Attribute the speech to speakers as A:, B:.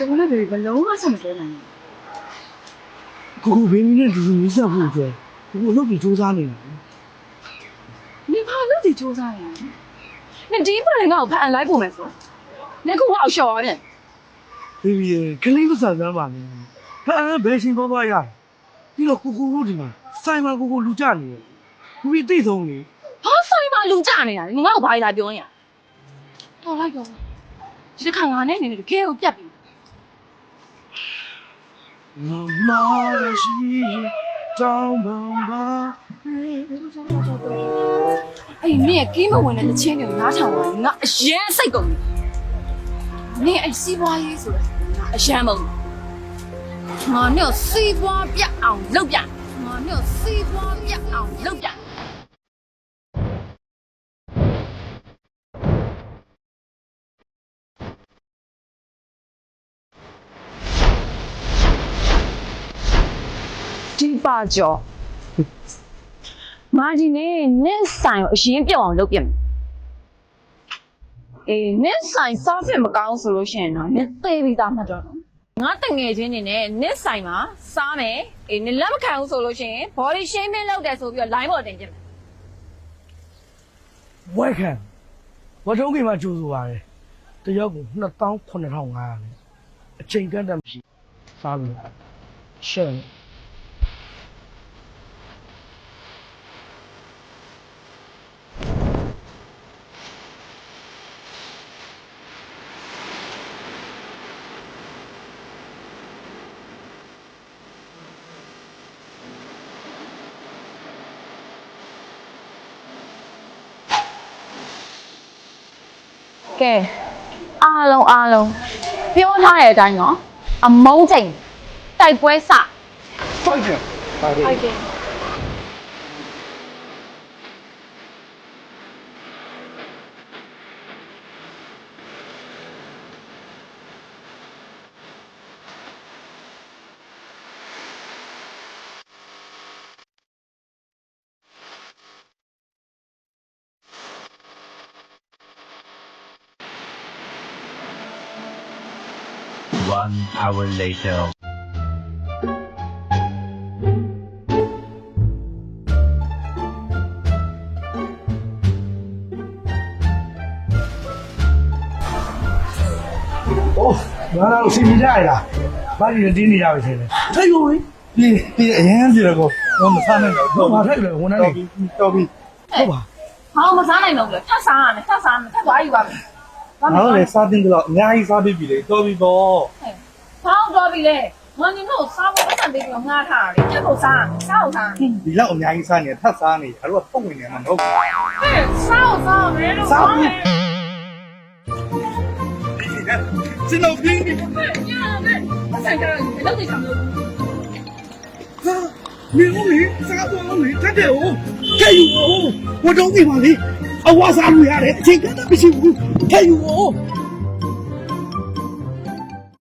A: ကိုလည်းဘယ်လုံးဝဆက်မပြောနိုင်
B: ကိုဘေးမီနဲ့ဒီမီးဆက်ဖို့အတွက်ကိုအလုပ်ကြီးစူးစမ်းနေတာ
A: ဘူးနေဘာလို့ဒီစူးစမ်းနေဒီပါလေငါ့ကိုဖန်လိုက်ဖို့မယ်ဆိုနေကူအောင်ရှော်ရတယ်
B: ဘေဘီရဲ့ကလေးကစားစမ်းပါနဲ့ဟာဘယ်ရှင်သွားရပြီးတော့ကိုတို့ဒီမှာဆိုင်မှာကိုလူကြနေတယ်ကိုပြီးသိဆုံးနေ
A: ဟာဆိုင်မှာလူကြနေတာငါ့ကိုဘာလာပြောနေရတော်လိုက်တော့ဒီခါငါနဲ့နေနေတကယ်ကိုပြတ်ပြီ
B: 妈的心找妈妈。
A: အဲ့နင့်ကင်းမဝင်တဲ့ချင်းတွေကိုနားထောင်လာငါအရန်စိတ်ကုန်နင့်အဲ့စီးပွားရေးဆိုတော့ငါအရန်မုန်းငါနဲ့စီးပွားပြအောင်လုပ်ပြငါနဲ့စီးပွားပြအောင်လုပ်ပြ
C: ဒီပါကြောမာဒီနဲ့နင့်ဆိုင်ကိုအရင်ပြောင်းအောင်လုပ်ပြမယ်အေးနင့်ဆိုင်စားဖြစ်မကောင်းဆိုလို့ရှိရင်တော့နင့်သေးပြီးသားမှတ်တော့ငါတငယ်ချင်းနေနဲ့နင့်ဆိုင်မှာစားမယ်အေးနင့်လက်မခံဘူးဆိုလို့ရှိရင် body shaming လုပ်တယ်ဆိုပြီးတော့ line ပေါ်တင်ပြမယ်
B: Welcome ဝတ်ထုံးကြီးမှာကြိုးဆိုပါတယ်တယောက်ကို29,500နဲ့အချိန်ကန့်တတ်မရှိစားလို့ရှယ်
C: ကဲအားလုံးပြောထားတဲ့အတိုင်းနော်အမုန်းချိန်တိုက်ပွဲစ
B: Fight it.
C: Okay.
D: One hour later.
B: Oh, ဘာလို့စီမီကြရလားဘာကြီးတင်းနေရပါစေလဲထိုက်လို့ဒီအရင်စီတော့ကိုမစားနိုင်တော့ဘာထိုက်လဲဝန်ထမ်းတွေတော်ပြီဟုတ်ပါ
A: ဘာမစားနိုင်တော့ဘူးထပ်စားရမယ်ထပ်သွားယူပါမယ်
E: ဟုတ်လေစားတင်ကြတော့အများကြီးစားပြီးပြီလေတော်ပြီပေါ့
A: ဘာအောင်တော့ပြီလေငါနေတော့စားဖို့ပတ်စံပေးပြီးတော့ငှားထားတာလေချက်ဖို့စားအောင်စား
E: ဒီလောက်အများကြီးစားနေထပ်စားနေအဲ့တော့ပုံဝင်နေမှာမဟုတ်ဘူး
A: ဟဲ့စားအောင်မယ်လို့
E: စားပြီးစင်တော့ပြီး
A: ညရတယ်ပတ်စံကြတော့လောက်တိတ်ချမ်းလို့
E: မင်းတို့လေစားတော့လေတက်တယ်ဟုတ်ထည့်ယူဝတ်တော့ဒီပါလေအဝါစားလို့ရတယ်အချိန်ကတည်းကမရှိဘူးထည့်ယူ